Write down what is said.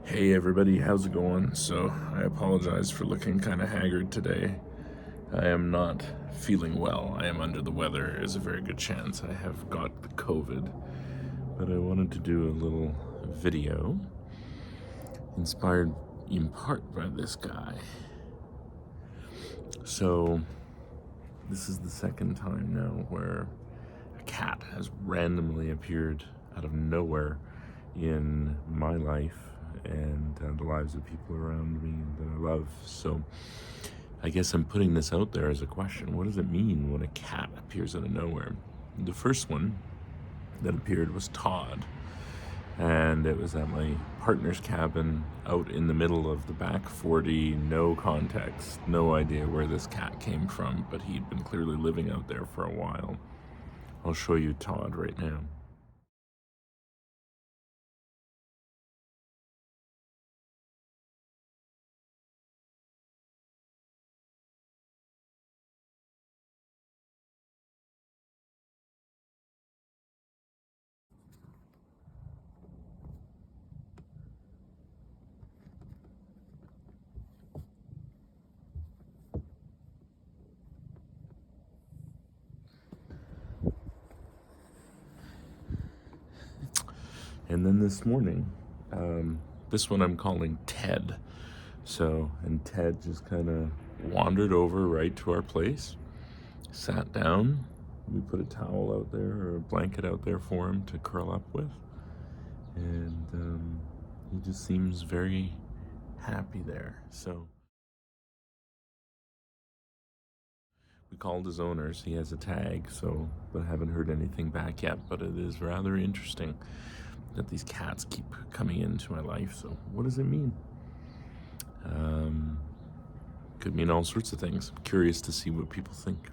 Hey everybody, how's it going? So, I apologize for looking kind of haggard today. I am not feeling well. I am under the weather. There's a very good chance I have got the COVID. But I wanted to do a little video inspired in part by this guy. So, this is the second time now where a cat has randomly appeared out of nowhere in my life and the lives of people around me that I love. So I guess I'm putting this out there as a question. What does it mean when a cat appears out of nowhere? The first one that appeared was Todd, and it was at my partner's cabin out in the middle of the back 40, no context, no idea where this cat came from, but he'd been clearly living out there for a while. I'll show you Todd right now. And then this morning, this one I'm calling Ted. And Ted just kind of wandered over right to our place, sat down. We put a towel out there or a blanket out there for him to curl up with. And he just seems very happy there. So we called his owners. He has a tag, but I haven't heard anything back yet. But it is rather interesting that these cats keep coming into my life. So what does it mean? Could mean all sorts of things. I'm curious to see what people think.